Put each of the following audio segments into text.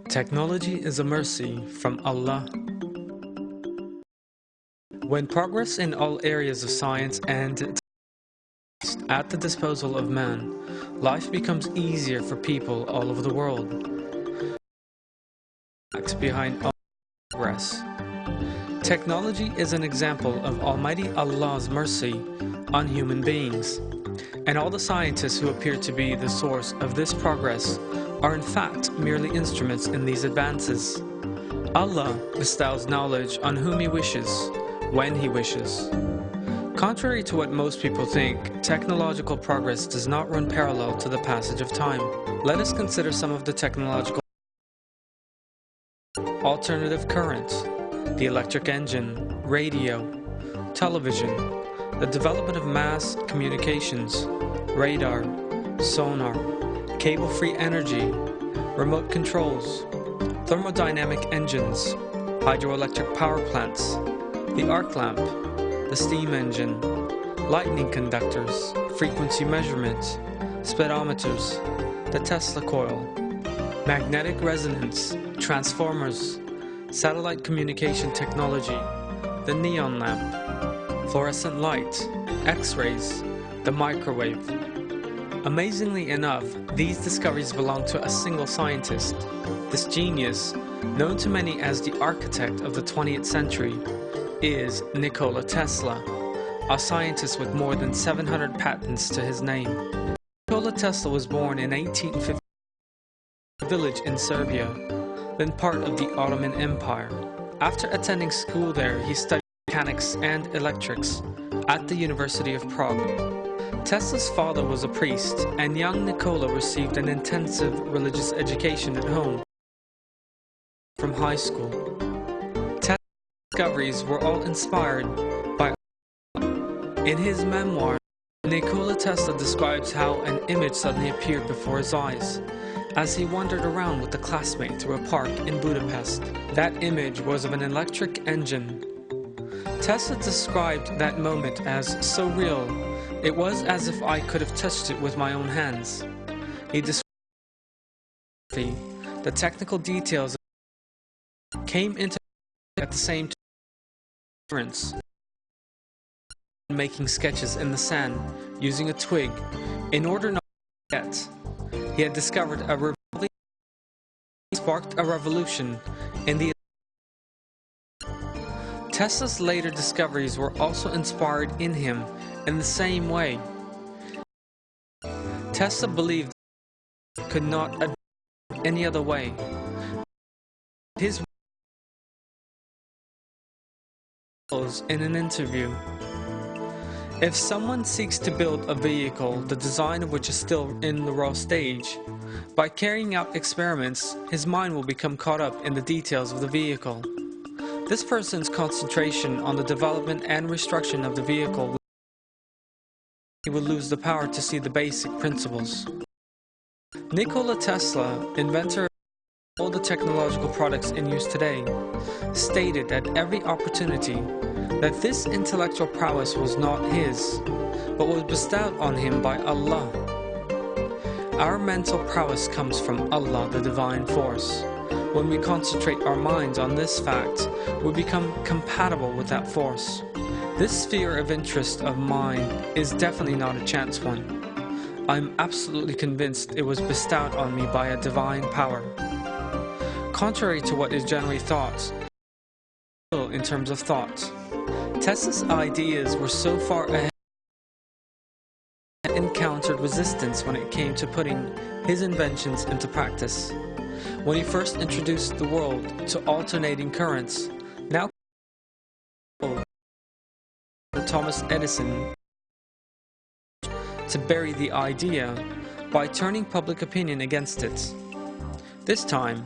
Technology is a mercy from Allah. When progress in all areas of science and at the disposal of man, life becomes easier for people all over the world. Behind all progress, technology is an example of Almighty Allah's mercy on human beings, and all the scientists who appear to be the source of this progress are in fact merely instruments in these advances. Allah bestows knowledge on whom He wishes, when He wishes. Contrary to what most people think, technological progress does not run parallel to the passage of time. Let us consider some of the technological alternative current, the electric engine, radio, television, the development of mass communications, radar, sonar, cable-free energy, remote controls, thermodynamic engines, hydroelectric power plants, the arc lamp, the steam engine, lightning conductors, frequency measurement, speedometers, the Tesla coil, magnetic resonance, transformers, satellite communication technology, the neon lamp, fluorescent light, X-rays, the microwave. Amazingly enough, these discoveries belong to a single scientist. This genius, known to many as the architect of the 20th century, is Nikola Tesla, a scientist with more than 700 patents to his name. Nikola Tesla was born in 1850 in a village in Serbia, then part of the Ottoman Empire. After attending school there, he studied mechanics and electrics at the University of Prague. Tesla's father was a priest, and young Nikola received an intensive religious education at home from high school. Tesla's discoveries were all inspired by Allah. In his memoir, Nikola Tesla describes how an image suddenly appeared before his eyes as he wandered around with a classmate through a park in Budapest. That image was of an electric engine. Tesla described that moment as so real, it was as if I could have touched it with my own hands. He described the technical details came into at the same time, making sketches in the sand using a twig in order not to forget. He had discovered a revolution, sparked a revolution in the Tesla's later discoveries were also inspired in him in the same way. Tesla believed could not advance any other way. His in an interview. If someone seeks to build a vehicle, the design of which is still in the raw stage, by carrying out experiments, his mind will become caught up in the details of the vehicle. This person's concentration on the development and restructuring of the vehicle he will lose the power to see the basic principles. Nikola Tesla, inventor of all the technological products in use today, stated at every opportunity that this intellectual prowess was not his, but was bestowed on him by Allah. Our mental prowess comes from Allah, the divine force. When we concentrate our minds on this fact, we become compatible with that force. This sphere of interest of mine is definitely not a chance one. I'm absolutely convinced it was bestowed on me by a divine power. Contrary to what is generally thought, in terms of thought, Tesla's ideas were so far ahead and encountered resistance when it came to putting his inventions into practice. When he first introduced the world to alternating currents, now Thomas Edison to bury the idea by turning public opinion against it. This time,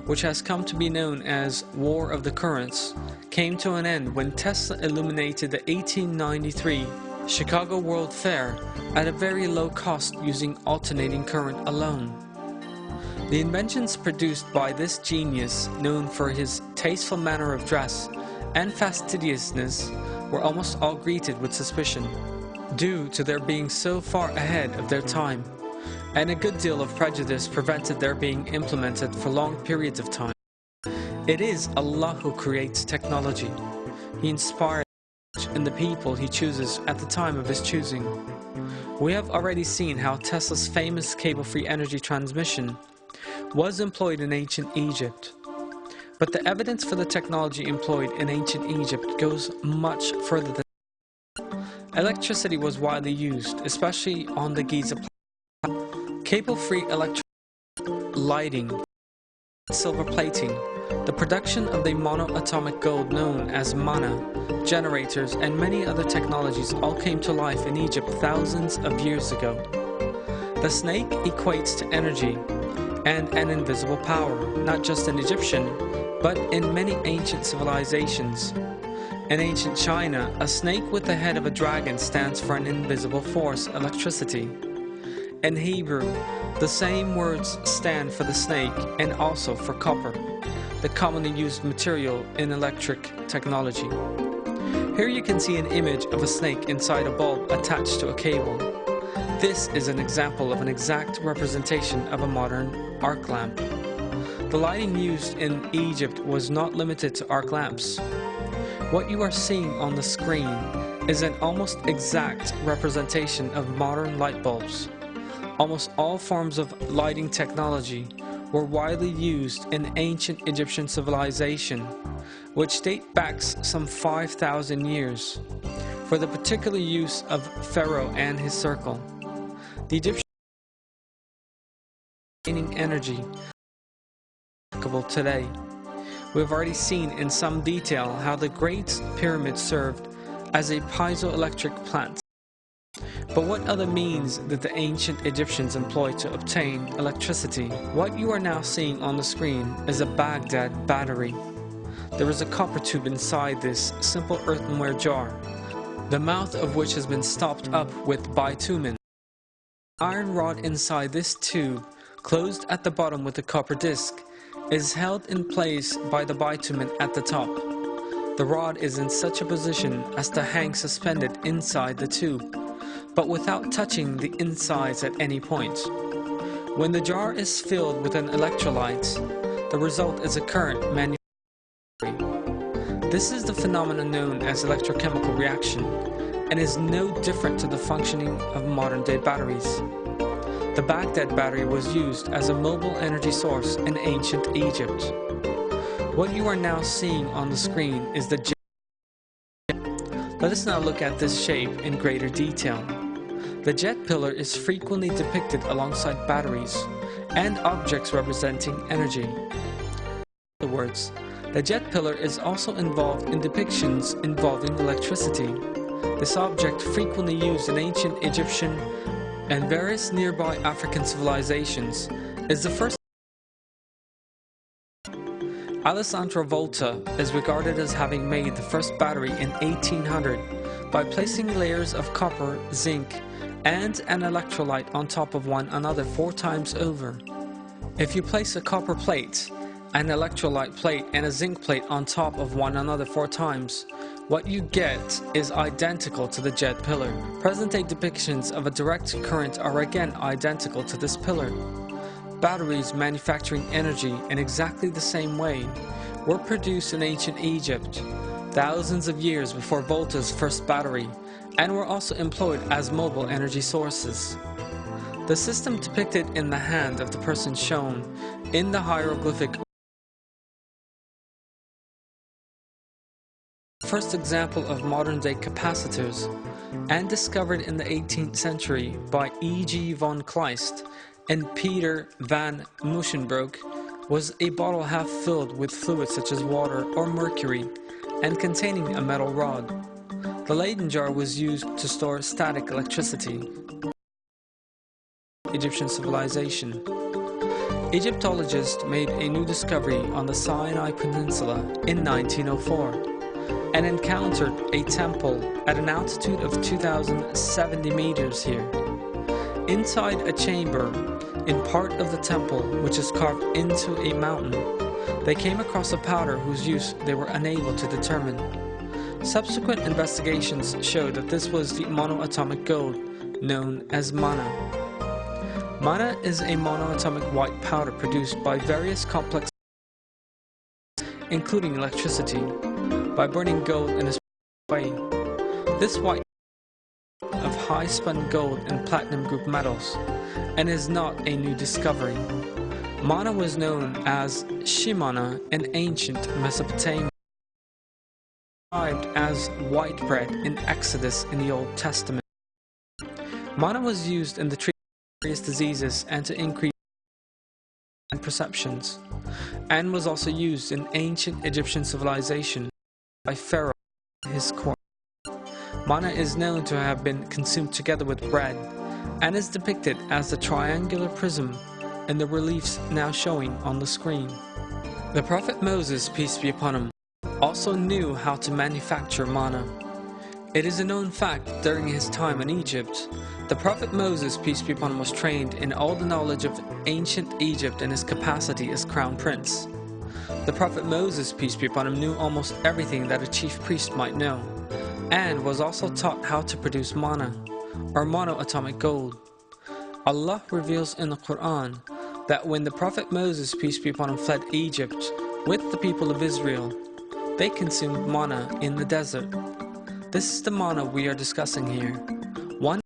which has come to be known as War of the Currents, came to an end when Tesla illuminated the 1893 Chicago World Fair at a very low cost using alternating current alone. The inventions produced by this genius, known for his tasteful manner of dress and fastidiousness, were almost all greeted with suspicion, due to their being so far ahead of their time. and a good deal of prejudice prevented their being implemented for long periods of time. It is Allah who creates technology. He inspires in the people He chooses at the time of His choosing. We have already seen how Tesla's famous cable-free energy transmission was employed in ancient Egypt. But the evidence for the technology employed in ancient Egypt goes much further than that. Electricity was widely used, especially on the Giza Plateau. Cable-free electric lighting, silver plating, the production of the monoatomic gold known as manna, generators, and many other technologies all came to life in Egypt thousands of years ago. The snake equates to energy and an invisible power, not just in Egyptian, but in many ancient civilizations. In ancient China, a snake with the head of a dragon stands for an invisible force, electricity. In Hebrew, the same words stand for the snake and also for copper, the commonly used material in electric technology. Here you can see an image of a snake inside a bulb attached to a cable. This is an example of an exact representation of a modern arc lamp. The lighting used in Egypt was not limited to arc lamps. What you are seeing on the screen is an almost exact representation of modern light bulbs. Almost all forms of lighting technology were widely used in ancient Egyptian civilization, which date back some 5,000 years, for the particular use of Pharaoh and his circle. The Egyptians gaining energy today. We have already seen in some detail how the Great Pyramid served as a piezoelectric plant. But what other means did the ancient Egyptians employ to obtain electricity? What you are now seeing on the screen is a Baghdad battery. There is a copper tube inside this simple earthenware jar, the mouth of which has been stopped up with bitumen. The iron rod inside this tube, closed at the bottom with a copper disc, is held in place by the bitumen at the top. The rod is in such a position as to hang suspended inside the tube, but without touching the insides at any point. When the jar is filled with an electrolyte, the result is a current manufactured. This is the phenomenon known as electrochemical reaction, and is no different to the functioning of modern-day batteries. The Baghdad battery was used as a mobile energy source in ancient Egypt. What you are now seeing on the screen is the jet. Let us now look at this shape in greater detail. The jet pillar is frequently depicted alongside batteries and objects representing energy. In other words, the jet pillar is also involved in depictions involving electricity. This object, frequently used in ancient Egyptian and various nearby African civilizations, is the first. Alessandro Volta is regarded as having made the first battery in 1800 by placing layers of copper, zinc, and an electrolyte on top of one another 4 times over. If you place a copper plate, an electrolyte plate, and a zinc plate on top of one another 4 times, what you get is identical to the jet pillar. Present-day depictions of a direct current are again identical to this pillar. Batteries manufacturing energy in exactly the same way were produced in ancient Egypt, thousands of years before Volta's first battery, and were also employed as mobile energy sources. The system depicted in the hand of the person shown in the hieroglyphic first example of modern-day capacitors, and discovered in the 18th century by E.G. von Kleist and Peter van Musschenbroek, was a bottle half filled with fluids such as water or mercury and containing a metal rod. The Leyden jar was used to store static electricity. Egyptian civilization. Egyptologists made a new discovery on the Sinai Peninsula in 1904 and encountered a temple at an altitude of 2,070 meters here. Inside a chamber in part of the temple, which is carved into a mountain, they came across a powder whose use they were unable to determine. Subsequent investigations showed that this was the monoatomic gold known as manna. Mana is a monoatomic white powder produced by various complex, including electricity, by burning gold in a specific way. This white of high-spun gold and platinum group metals, and is not a new discovery. Mana was known as Shimana in ancient Mesopotamia, described as white bread in Exodus in the Old Testament. Mana was used in the treatment of various diseases and to increase perceptions, and was also used in ancient Egyptian civilization by Pharaoh and his court. Mana is known to have been consumed together with bread, and is depicted as the triangular prism in the reliefs now showing on the screen. The Prophet Moses, peace be upon him, also knew how to manufacture mana. It is a known fact that during his time in Egypt, the Prophet Moses, peace be upon him, was trained in all the knowledge of ancient Egypt in his capacity as crown prince. The Prophet Moses, peace be upon him, knew almost everything that a chief priest might know, and was also taught how to produce mana, or monoatomic gold. Allah reveals in the Quran that when the Prophet Moses, peace be upon him, fled Egypt with the people of Israel, they consumed mana in the desert. This is the mana we are discussing here. One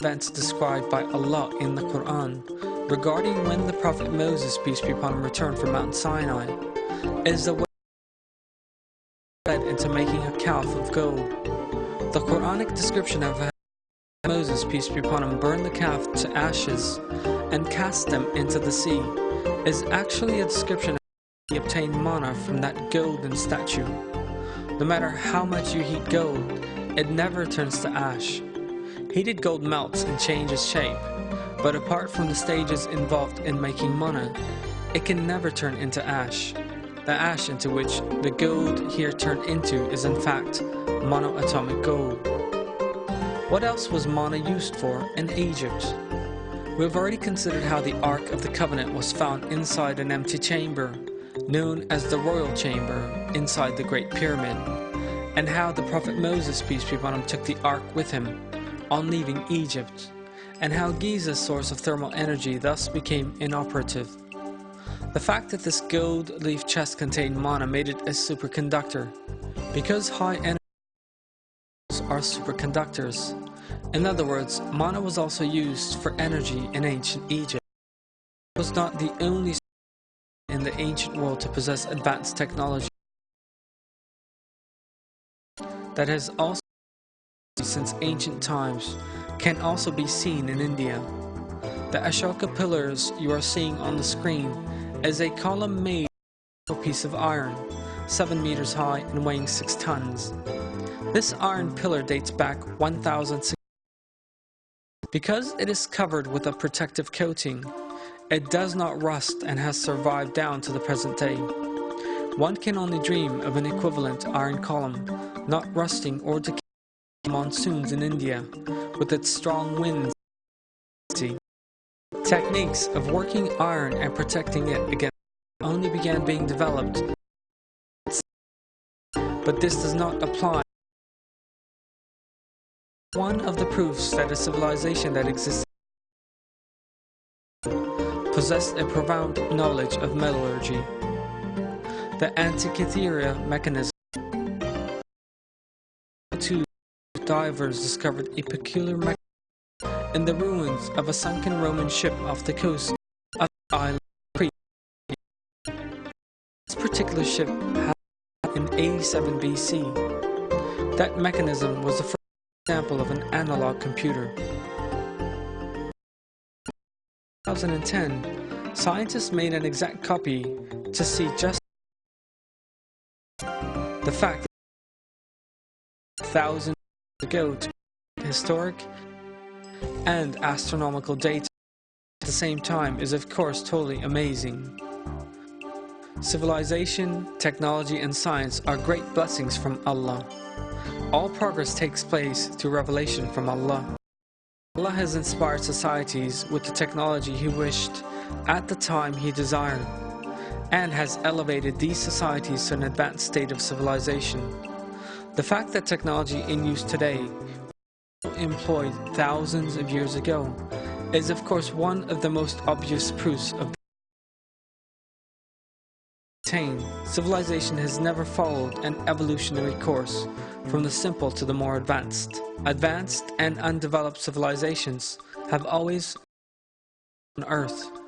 event described by Allah in the Quran regarding when the Prophet Moses, peace be upon him, returned from Mount Sinai is the way he led into making a calf of gold. The Quranic description of how Moses, peace be upon him, burned the calf to ashes and cast them into the sea is actually a description of how he obtained mana from that golden statue. No matter how much you heat gold, it never turns to ash. Heated gold melts and changes shape, but apart from the stages involved in making mana, it can never turn into ash. The ash into which the gold here turned into is in fact monoatomic gold. What else was mana used for in Egypt? We have already considered how the Ark of the Covenant was found inside an empty chamber, known as the Royal Chamber, inside the Great Pyramid, and how the Prophet Moses, peace be upon him, took the Ark with him on leaving Egypt, and how Giza's source of thermal energy thus became inoperative. The fact that this gold leaf chest contained mana made it a superconductor, because high energy are superconductors. In other words, mana was also used for energy in ancient Egypt. It was not the only in the ancient world to possess advanced technology that has also since ancient times can also be seen in India. The Ashoka pillars you are seeing on the screen is a column made of a piece of iron, 7 meters high and weighing 6 tons. This iron pillar dates back 1,600. Because it is covered with a protective coating, it does not rust and has survived down to the present day. One can only dream of an equivalent iron column, not rusting or decaying monsoons in India, with its strong winds. Techniques of working iron and protecting it against only began being developed, but this does not apply. One of the proofs that a civilization that existed possessed a profound knowledge of metallurgy. The Antikythera mechanism. Two divers discovered a peculiar mechanism in the ruins of a sunken Roman ship off the coast of the island of Crete. This particular ship happened in 87 BC. That mechanism was the first example of an analog computer. In 2010, scientists made an exact copy to see just the fact that thousands of years ago to historic and astronomical data at the same time is of course totally amazing. Civilization, technology and science are great blessings from Allah. All progress takes place through revelation from Allah. Allah has inspired societies with the technology He wished at the time He desired, and has elevated these societies to an advanced state of civilization. The fact that technology in use today was employed thousands of years ago is of course one of the most obvious proofs of civilization has never followed an evolutionary course from the simple to the more advanced. Advanced and undeveloped civilizations have always on Earth